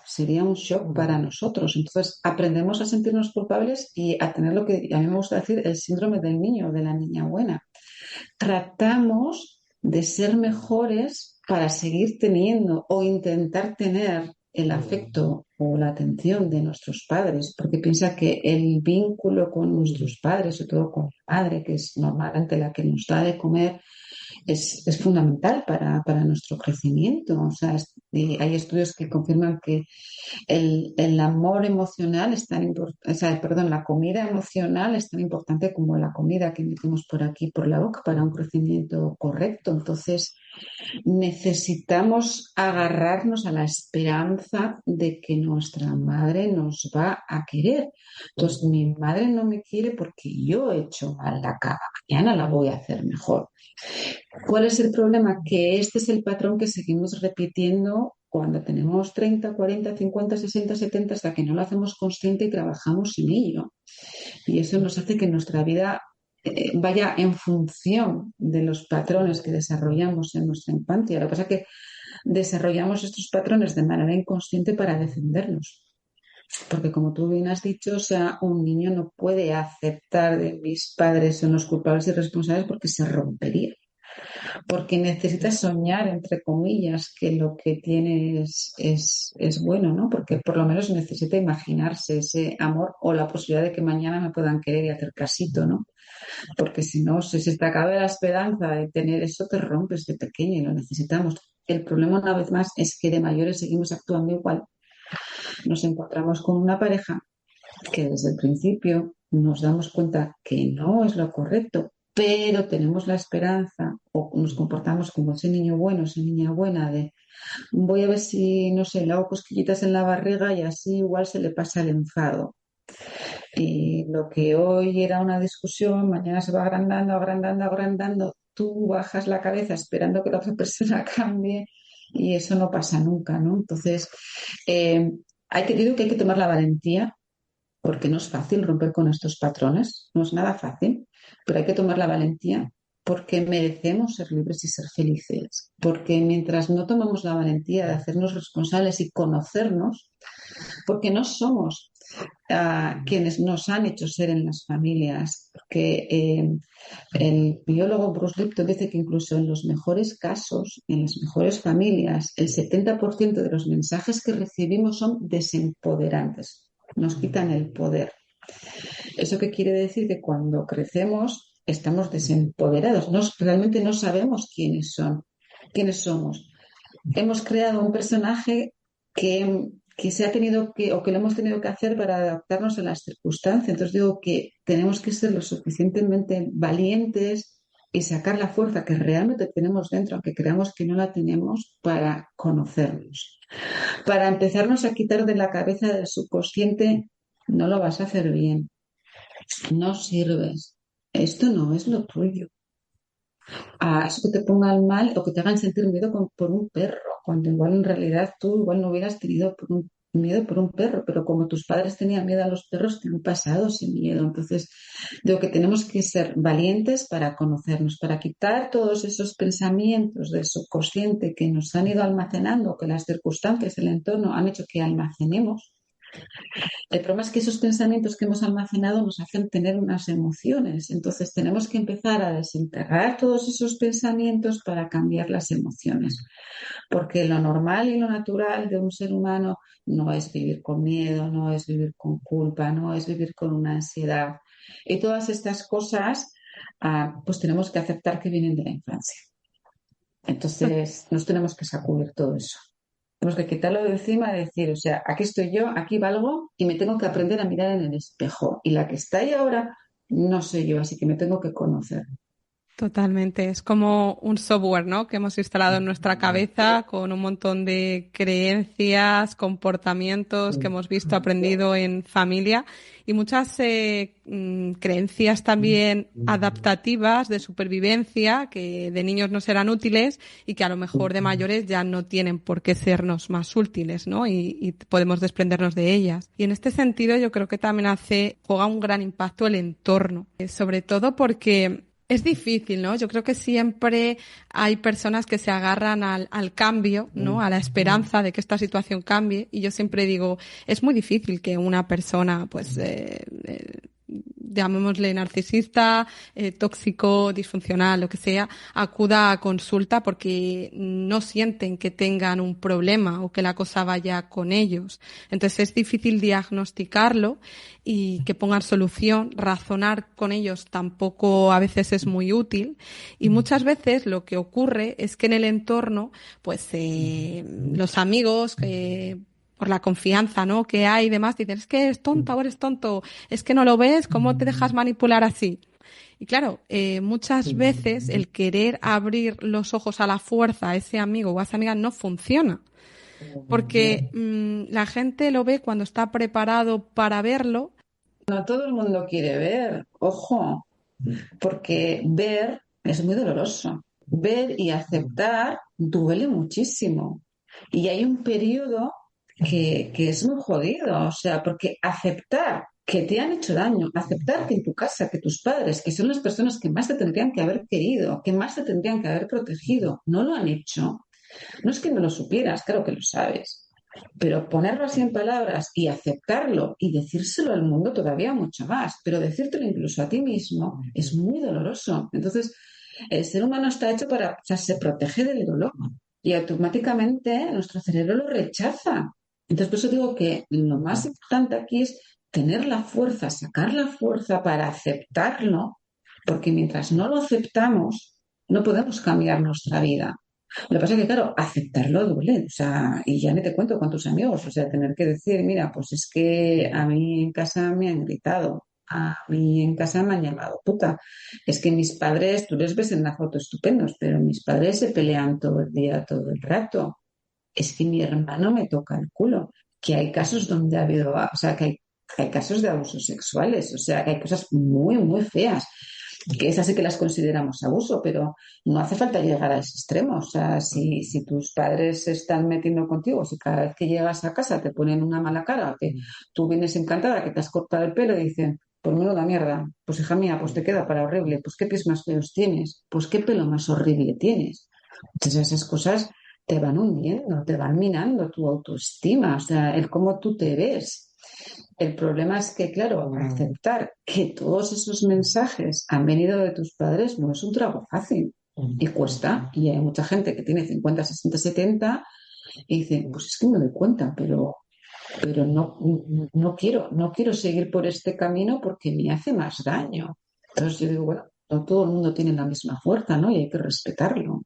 sería un shock para nosotros. Entonces aprendemos a sentirnos culpables y a tener lo que a mí me gusta decir, el síndrome del niño, de la niña buena. Tratamos de ser mejores para seguir teniendo o intentar tener el afecto o la atención de nuestros padres, porque piensa que el vínculo con nuestros padres, sobre todo con la madre, que es normalmente la que nos da de comer, es fundamental para nuestro crecimiento. O sea, hay estudios que confirman que el amor emocional es tan importante, o sea, perdón, la comida emocional es tan importante como la comida que metemos por aquí, por la boca, para un crecimiento correcto. Entonces, necesitamos agarrarnos a la esperanza de que nuestra madre nos va a querer. Entonces, mi madre no me quiere porque yo he hecho mal la cama, mañana la voy a hacer mejor. ¿Cuál es el problema? Que este es el patrón que seguimos repitiendo cuando tenemos 30, 40, 50, 60, 70, hasta que no lo hacemos consciente y trabajamos en ello. Y eso nos hace que nuestra vida vaya en función de los patrones que desarrollamos en nuestra infancia. Lo que pasa es que desarrollamos estos patrones de manera inconsciente para defendernos. Porque como tú bien has dicho, o sea, un niño no puede aceptar de mis padres son los culpables y responsables porque se rompería. Porque necesita soñar, entre comillas, que lo que tiene es bueno, ¿no? Porque por lo menos necesita imaginarse ese amor o la posibilidad de que mañana me puedan querer y hacer casito, ¿no? Porque si no, si se te acaba la esperanza de tener eso, te rompes de pequeño y lo necesitamos. El problema, una vez más, es que de mayores seguimos actuando igual. Nos encontramos con una pareja que desde el principio nos damos cuenta que no es lo correcto, pero tenemos la esperanza o nos comportamos como ese niño bueno, esa niña buena de voy a ver si, no sé, le hago cosquillitas en la barriga y así igual se le pasa el enfado. Y lo que hoy era una discusión, mañana se va agrandando, agrandando, agrandando. Tú bajas la cabeza esperando que la otra persona cambie y eso no pasa nunca, ¿no? Entonces, digo que hay que tomar la valentía porque no es fácil romper con estos patrones, no es nada fácil, pero hay que tomar la valentía porque merecemos ser libres y ser felices. Porque mientras no tomamos la valentía de hacernos responsables y conocernos, porque no somos quienes nos han hecho ser en las familias, porque el biólogo Bruce Lipton dice que incluso en los mejores casos, en las mejores familias, el 70% de los mensajes que recibimos son desempoderantes, nos quitan el poder. ¿Eso qué quiere decir? Que cuando crecemos estamos desempoderados, realmente no sabemos quiénes somos. Hemos creado un personaje que se ha tenido que, o que lo hemos tenido que hacer para adaptarnos a las circunstancias. Entonces digo que tenemos que ser lo suficientemente valientes y sacar la fuerza que realmente tenemos dentro, aunque creamos que no la tenemos, para conocernos. Para empezarnos a quitar de la cabeza del subconsciente, no lo vas a hacer bien, no sirves, esto no es lo tuyo. A eso que te pongan mal o que te hagan sentir miedo por un perro, cuando igual en realidad tú igual no hubieras tenido miedo por un perro, pero como tus padres tenían miedo a los perros, te han pasado ese miedo. Entonces, digo que tenemos que ser valientes para conocernos, para quitar todos esos pensamientos del subconsciente que nos han ido almacenando, que las circunstancias, el entorno han hecho que almacenemos El problema es que esos pensamientos que hemos almacenado nos hacen tener unas emociones. Entonces tenemos que empezar a desenterrar todos esos pensamientos para cambiar las emociones. Porque lo normal y lo natural de un ser humano no es vivir con miedo, no es vivir con culpa, no es vivir con una ansiedad. Y todas estas cosas, pues tenemos que aceptar que vienen de la infancia. Entonces nos tenemos que sacudir todo eso. Tenemos que quitarlo de encima y decir, o sea, aquí estoy yo, aquí valgo y me tengo que aprender a mirar en el espejo. Y la que está ahí ahora no soy yo, así que me tengo que conocer. Totalmente, es como un software, ¿no? Que hemos instalado en nuestra cabeza con un montón de creencias, comportamientos que hemos visto, aprendido en familia y muchas creencias también adaptativas de supervivencia que de niños no serán útiles y que a lo mejor de mayores ya no tienen por qué sernos más útiles, ¿no? Y podemos desprendernos de ellas. Y en este sentido yo creo que también juega un gran impacto el entorno, sobre todo porque es difícil, ¿no? Yo creo que siempre hay personas que se agarran al cambio, ¿no? A la esperanza de que esta situación cambie. Y yo siempre digo, es muy difícil que una persona, pues, llamémosle narcisista, tóxico, disfuncional, lo que sea, acuda a consulta porque no sienten que tengan un problema o que la cosa vaya con ellos. Entonces es difícil diagnosticarlo y que pongan solución. Razonar con ellos tampoco a veces es muy útil y muchas veces lo que ocurre es que en el entorno, pues los amigos por la confianza, ¿no? Que hay y demás, dicen, es que es tonta o eres tonto, es que no lo ves, ¿cómo te dejas manipular así? Y claro, muchas veces el querer abrir los ojos a la fuerza a ese amigo o a esa amiga no funciona, porque la gente lo ve cuando está preparado para verlo. No todo el mundo quiere ver, ojo, porque ver es muy doloroso. Ver y aceptar duele muchísimo. Y hay un periodo que es muy jodido, o sea, porque aceptar que te han hecho daño, aceptar que en tu casa, que tus padres, que son las personas que más te tendrían que haber querido, que más te tendrían que haber protegido, no lo han hecho, no es que no lo supieras, claro que lo sabes, pero ponerlo así en palabras y aceptarlo y decírselo al mundo todavía mucho más, pero decírtelo incluso a ti mismo es muy doloroso. Entonces, el ser humano está hecho para, o sea, se protege del dolor y automáticamente nuestro cerebro lo rechaza. Entonces, por eso digo que lo más importante aquí es tener la fuerza, sacar la fuerza para aceptarlo, porque mientras no lo aceptamos, no podemos cambiar nuestra vida. Lo que pasa es que, claro, aceptarlo duele, o sea, y ya ni te cuento con tus amigos, o sea, tener que decir, mira, pues es que a mí en casa me han gritado, a mí en casa me han llamado puta, es que mis padres, tú les ves en la foto estupendos, pero mis padres se pelean todo el día, todo el rato, es que mi hermano me toca el culo, que hay casos donde ha habido, o sea, que hay casos de abusos sexuales, o sea, que hay cosas muy, muy feas que esas sí que las consideramos abuso, pero no hace falta llegar a ese extremo. O sea, si tus padres se están metiendo contigo, si cada vez que llegas a casa te ponen una mala cara, que tú vienes encantada, que te has cortado el pelo y dicen, pues menuda mierda, pues hija mía, pues te queda para horrible, pues qué pies más feos tienes, pues qué pelo más horrible tienes. Entonces esas cosas te van hundiendo, te van minando tu autoestima, o sea, el cómo tú te ves. El problema es que, claro, aceptar que todos esos mensajes han venido de tus padres no es un trago fácil y cuesta. Y hay mucha gente que tiene 50, 60, 70 y dice, pues es que me doy cuenta, pero no, no quiero seguir por este camino porque me hace más daño. Entonces yo digo, bueno, no todo el mundo tiene la misma fuerza, ¿no? Y hay que respetarlo.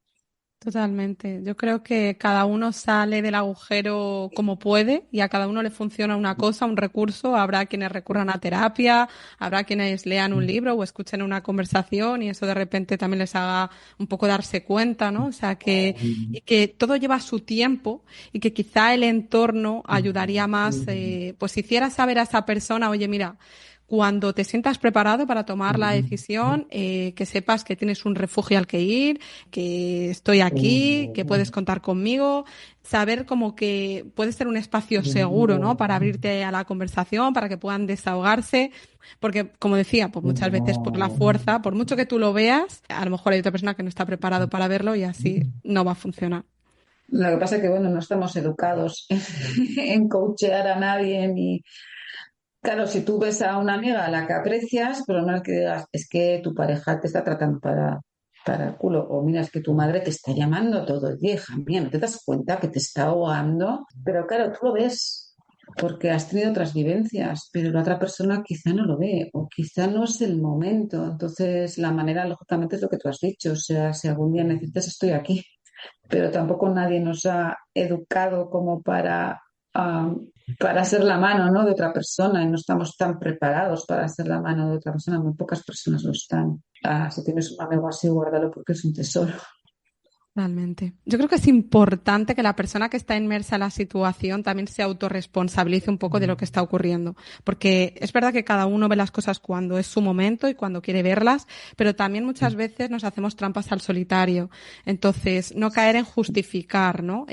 Totalmente. Yo creo que cada uno sale del agujero como puede y a cada uno le funciona una cosa, un recurso. Habrá quienes recurran a terapia, habrá quienes lean un libro o escuchen una conversación y eso de repente también les haga un poco darse cuenta, ¿no? O sea, y que todo lleva su tiempo y que quizá el entorno ayudaría más, pues si hiciera saber a esa persona, oye, mira, cuando te sientas preparado para tomar la decisión, que sepas que tienes un refugio al que ir, que estoy aquí, que puedes contar conmigo, saber como que puede ser un espacio seguro, ¿no? Para abrirte a la conversación, para que puedan desahogarse, porque como decía, pues muchas veces por la fuerza, por mucho que tú lo veas, a lo mejor hay otra persona que no está preparado para verlo y así no va a funcionar. Lo que pasa es que, bueno, no estamos educados en coachear a nadie ni... Claro, si tú ves a una amiga a la que aprecias, pero no es que digas, es que tu pareja te está tratando para el culo, o mira, es que tu madre te está llamando todo el día, hija mía, no te das cuenta que te está ahogando, pero claro, tú lo ves porque has tenido otras vivencias, pero la otra persona quizá no lo ve, o quizá no es el momento. Entonces, la manera, lógicamente, es lo que tú has dicho, o sea, si algún día necesitas, estoy aquí, pero tampoco nadie nos ha educado como ah, para ser la mano, ¿no?, de otra persona, y no estamos tan preparados para ser la mano de otra persona. Muy pocas personas lo están. Si tienes un amigo así, guárdalo porque es un tesoro. Realmente. Yo creo que es importante que la persona que está inmersa en la situación también se autorresponsabilice un poco de lo que está ocurriendo. Porque es verdad que cada uno ve las cosas cuando es su momento y cuando quiere verlas, pero también muchas veces nos hacemos trampas al solitario. Entonces, no caer en justificar, ¿no?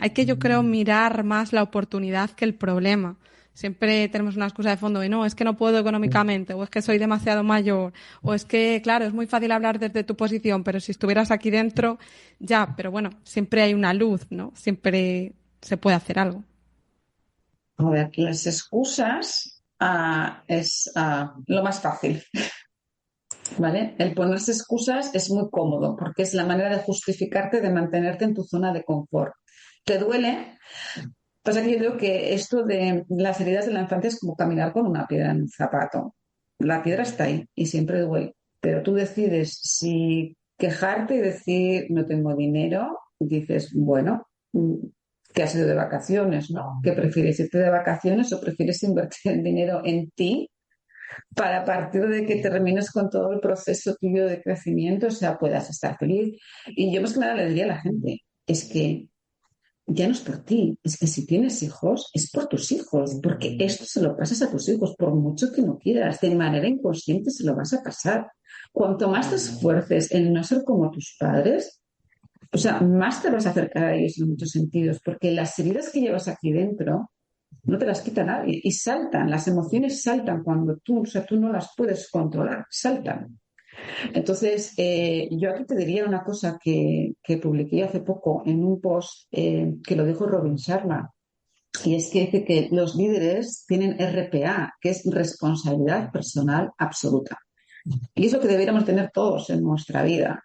Hay que, yo creo, mirar más la oportunidad que el problema. Siempre tenemos una excusa de fondo de no, es que no puedo económicamente, o es que soy demasiado mayor, o es que, claro, es muy fácil hablar desde tu posición, pero si estuvieras aquí dentro, ya, pero bueno, siempre hay una luz, ¿no? Siempre se puede hacer algo. A ver, las excusas es lo más fácil, ¿vale? El ponerse excusas es muy cómodo porque es la manera de justificarte, de mantenerte en tu zona de confort. ¿Te duele? Pasa que yo creo que esto de las heridas de la infancia es como caminar con una piedra en un zapato. La piedra está ahí y siempre duele, pero tú decides si quejarte y decir no tengo dinero, dices, bueno, que has ido de vacaciones, ¿no? ¿Qué prefieres, irte de vacaciones o prefieres invertir el dinero en ti para a partir de que termines con todo el proceso tuyo de crecimiento, o sea, puedas estar feliz? Y yo más que nada le diría a la gente, es que ya no es por ti, es que si tienes hijos, es por tus hijos, porque esto se lo pasas a tus hijos, por mucho que no quieras, de manera inconsciente se lo vas a pasar. Cuanto más te esfuerces en no ser como tus padres, o sea, más te vas a acercar a ellos en muchos sentidos, porque las heridas que llevas aquí dentro no te las quita nadie y saltan, las emociones saltan cuando tú, o sea, tú no las puedes controlar, saltan. Entonces, yo aquí te diría una cosa que publiqué hace poco en un post que lo dijo Robin Sharma, y es que dice que los líderes tienen RPA, que es responsabilidad personal absoluta. Y es lo que deberíamos tener todos en nuestra vida.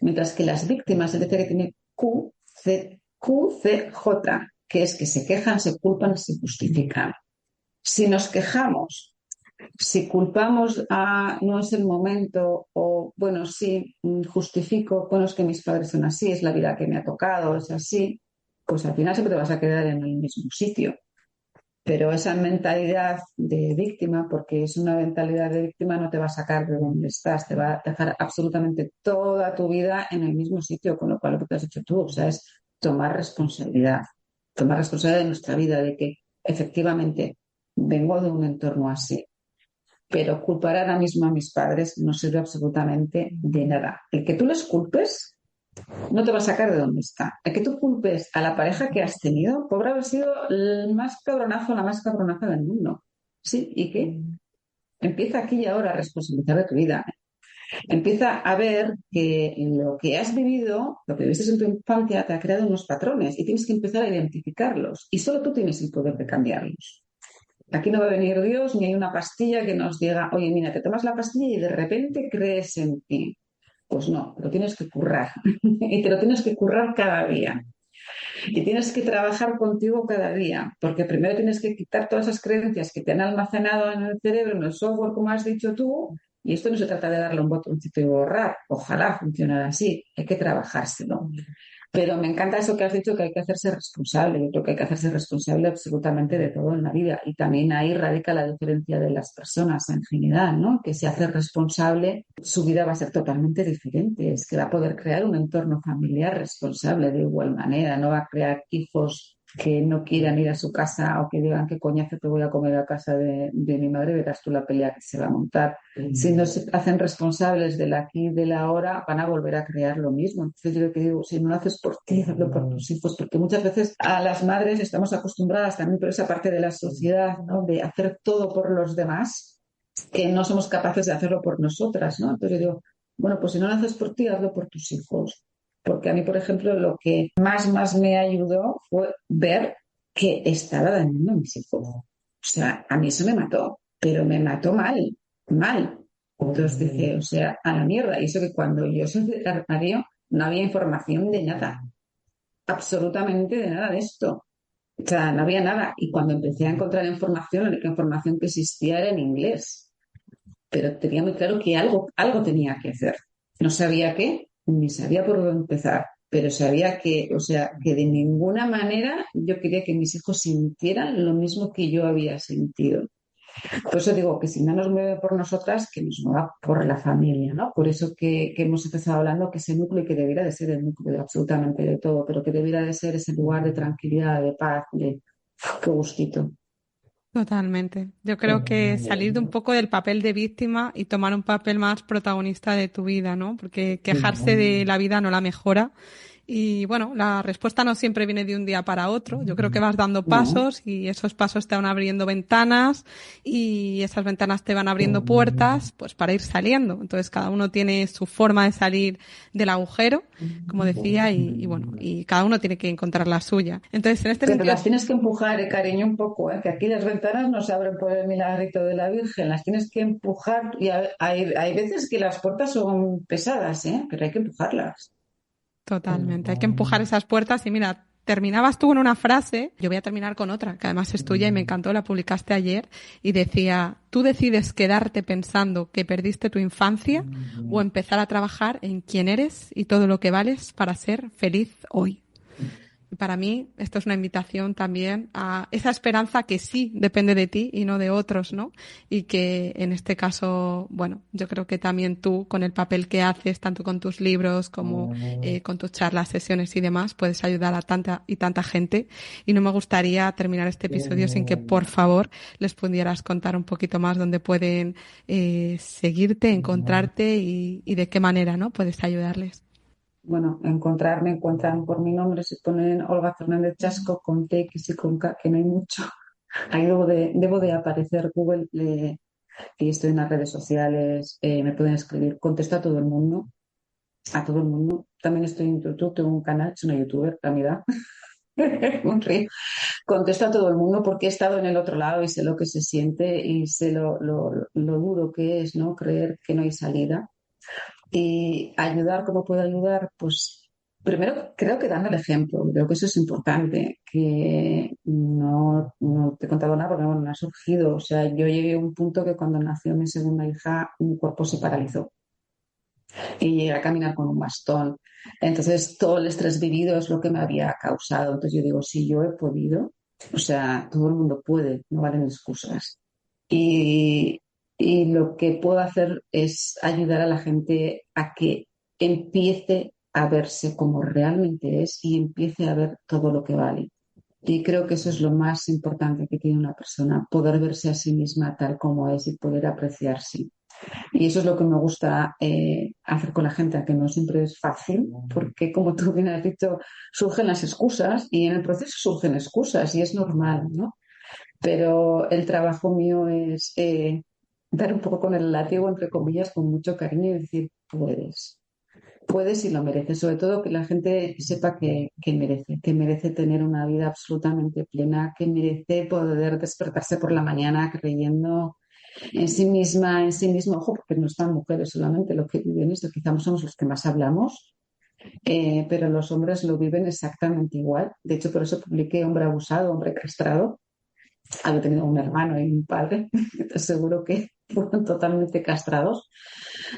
Mientras que las víctimas, es decir, que tiene QCJ, que es que se quejan, se culpan, se justifican. Si nos quejamos, si culpamos a no es el momento o, bueno, sí, justifico, bueno, es que mis padres son así, es la vida que me ha tocado, es así, pues al final siempre te vas a quedar en el mismo sitio. Pero esa mentalidad de víctima, porque es una mentalidad de víctima, no te va a sacar de donde estás, te va a dejar absolutamente toda tu vida en el mismo sitio, con lo cual lo que te has hecho tú, o sea, es tomar responsabilidad de nuestra vida, de que efectivamente vengo de un entorno así, pero culpar ahora mismo a mis padres no sirve absolutamente de nada. El que tú les culpes no te va a sacar de donde está. El que tú culpes a la pareja que has tenido, pobre haber sido el más cabronazo, la más cabronaza del mundo. Sí, ¿y qué? Empieza aquí y ahora a responsabilizar de tu vida. Empieza a ver que lo que has vivido, lo que viviste en tu infancia, te ha creado unos patrones y tienes que empezar a identificarlos. Y solo tú tienes el poder de cambiarlos. Aquí no va a venir Dios ni hay una pastilla que nos diga, oye, mira, te tomas la pastilla y de repente crees en ti. Pues no, lo tienes que currar. Y te lo tienes que currar cada día. Y tienes que trabajar contigo cada día, porque primero tienes que quitar todas esas creencias que te han almacenado en el cerebro, en el software, como has dicho tú, y esto no se trata de darle un botoncito y borrar. Ojalá funcionara así, hay que trabajárselo. Pero me encanta eso que has dicho, que hay que hacerse responsable. Yo creo que hay que hacerse responsable absolutamente de todo en la vida. Y también ahí radica la diferencia de las personas en general, ¿no? Que si hace responsable, su vida va a ser totalmente diferente. Es que va a poder crear un entorno familiar responsable de igual manera. No va a crear hijos que no quieran ir a su casa o que digan qué coñazo te voy a comer a casa de mi madre, verás tú la pelea que se va a montar. Si no se hacen responsables del aquí y del ahora, van a volver a crear lo mismo. Entonces yo lo que digo, si no lo haces por ti, hazlo por tus hijos, porque muchas veces a las madres estamos acostumbradas también por esa parte de la sociedad, ¿no?, de hacer todo por los demás, que no somos capaces de hacerlo por nosotras, ¿no? Entonces yo digo, bueno, pues si no lo haces por ti, hazlo por tus hijos. Porque a mí, por ejemplo, lo que más me ayudó fue ver que estaba dañando a mis hijos. O sea, a mí eso me mató, pero me mató mal, mal. Entonces dije, o sea, a la mierda. Y eso que cuando yo soy del armario no había información de nada, absolutamente de nada de esto. O sea, no había nada. Y cuando empecé a encontrar información, la única información que existía era en inglés. Pero tenía muy claro que algo tenía que hacer. No sabía qué, ni sabía por dónde empezar, pero sabía que, o sea, que de ninguna manera yo quería que mis hijos sintieran lo mismo que yo había sentido. Por eso digo que si no nos mueve por nosotras, que nos mueva por la familia, ¿no? Por eso que hemos empezado hablando que ese núcleo y que debiera de ser el núcleo de absolutamente de todo, pero que debiera de ser ese lugar de tranquilidad, de paz, de qué gustito. Totalmente. Yo creo que salir de un poco del papel de víctima y tomar un papel más protagonista de tu vida, ¿no? Porque quejarse de la vida no la mejora. Y bueno, la respuesta no siempre viene de un día para otro. Yo creo que vas dando No, pasos y esos pasos te van abriendo ventanas y esas ventanas te van abriendo puertas, pues para ir saliendo. Entonces cada uno tiene su forma de salir del agujero, como decía, y bueno, y cada uno tiene que encontrar la suya. Entonces en este pero sentido las tienes que empujar, cariño, un poco, que aquí las ventanas no se abren por el milagrito de la Virgen, las tienes que empujar y hay veces que las puertas son pesadas, pero hay que empujarlas. totalmente, hay que empujar esas puertas y mira, terminabas tú en una frase, yo voy a terminar con otra, que además es tuya y me encantó, la publicaste ayer y decía, tú decides quedarte pensando que perdiste tu infancia o empezar a trabajar en quién eres y todo lo que vales para ser feliz hoy. Y para mí esto es una invitación también a esa esperanza que sí depende de ti y no de otros, ¿no? Y que en este caso, bueno, yo creo que también tú con el papel que haces, tanto con tus libros como con tus charlas, sesiones y demás, puedes ayudar a tanta y tanta gente. Y no me gustaría terminar este episodio sin que, por favor, les pudieras contar un poquito más dónde pueden seguirte, encontrarte y de qué manera, ¿no? Puedes ayudarles. Bueno, me encuentran por mi nombre, si ponen Olga Fernández Chasco con T, que sí con K, que no hay mucho. Ahí debo de aparecer Google, y estoy en las redes sociales, me pueden escribir, contesto a todo el mundo, a todo el mundo. También estoy en YouTube, tengo un canal, soy una youtuber, la verdad. Un río. Contesto a todo el mundo porque he estado en el otro lado y sé lo que se siente y sé lo duro que es, ¿no? Creer que no hay salida. Y ayudar, ¿cómo puedo ayudar? Pues primero creo que dando el ejemplo, creo que eso es importante, que no te he contado nada porque bueno, no ha surgido. O sea, yo llegué a un punto que cuando nació mi segunda hija, mi cuerpo se paralizó y llegué a caminar con un bastón. Entonces, todo el estrés vivido es lo que me había causado. Entonces, yo digo, si yo he podido, o sea, todo el mundo puede, no valen excusas. Y, y lo que puedo hacer es ayudar a la gente a que empiece a verse como realmente es y empiece a ver todo lo que vale. Y creo que eso es lo más importante que tiene una persona, poder verse a sí misma tal como es y poder apreciarse. Y eso es lo que me gusta hacer con la gente, que no siempre es fácil, porque como tú bien has dicho, surgen las excusas y en el proceso surgen excusas y es normal, ¿no? Pero el trabajo mío es dar un poco con el látigo, entre comillas, con mucho cariño y decir, puedes y lo mereces. Sobre todo que la gente sepa que merece tener una vida absolutamente plena, que merece poder despertarse por la mañana creyendo en sí misma, en sí mismo, ojo, porque no están mujeres solamente lo que viven esto, quizás somos los que más hablamos, pero los hombres lo viven exactamente igual. De hecho, por eso publiqué Hombre abusado, hombre castrado. Había tenido un hermano y un padre, entonces seguro que fueron totalmente castrados.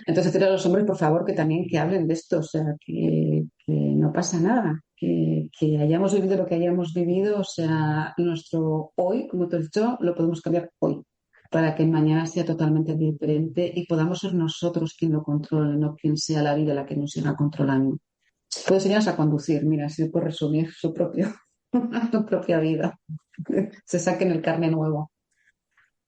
Entonces, decir a los hombres, por favor, que también que hablen de esto, o sea, que no pasa nada, que hayamos vivido lo que hayamos vivido, o sea, nuestro hoy, como te he dicho, lo podemos cambiar hoy para que mañana sea totalmente diferente y podamos ser nosotros quien lo controle, no quien sea la vida la que nos siga controlando. Puedo enseñaros a conducir, mira, si puedo resumir su propia vida. Se saquen el carne nuevo.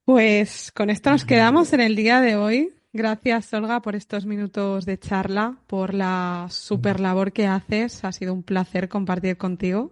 Pues con esto nos quedamos en el día de hoy. Gracias, Olga, por estos minutos de charla, por la super labor que haces. Ha sido un placer compartir contigo.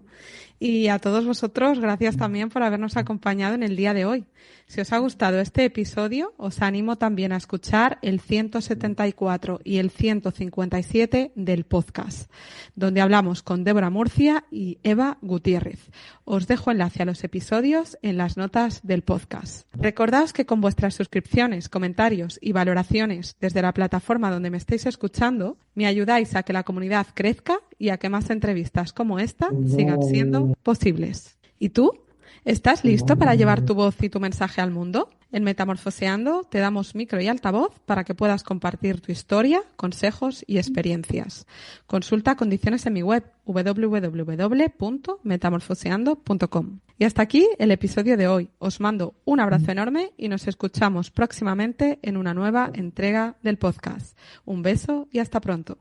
Y a todos vosotros, gracias también por habernos acompañado en el día de hoy. Si os ha gustado este episodio, os animo también a escuchar el 174 y el 157 del podcast, donde hablamos con Débora Murcia y Eva Gutiérrez. Os dejo enlace a los episodios en las notas del podcast. Recordad que con vuestras suscripciones, comentarios y valoraciones desde la plataforma donde me estéis escuchando, me ayudáis a que la comunidad crezca y a que más entrevistas como esta sigan siendo posibles. ¿Y tú? ¿Estás listo para llevar tu voz y tu mensaje al mundo? En Metamorfoseando te damos micro y altavoz para que puedas compartir tu historia, consejos y experiencias. Consulta condiciones en mi web www.metamorfoseando.com. Y hasta aquí el episodio de hoy. Os mando un abrazo enorme y nos escuchamos próximamente en una nueva entrega del podcast. Un beso y hasta pronto.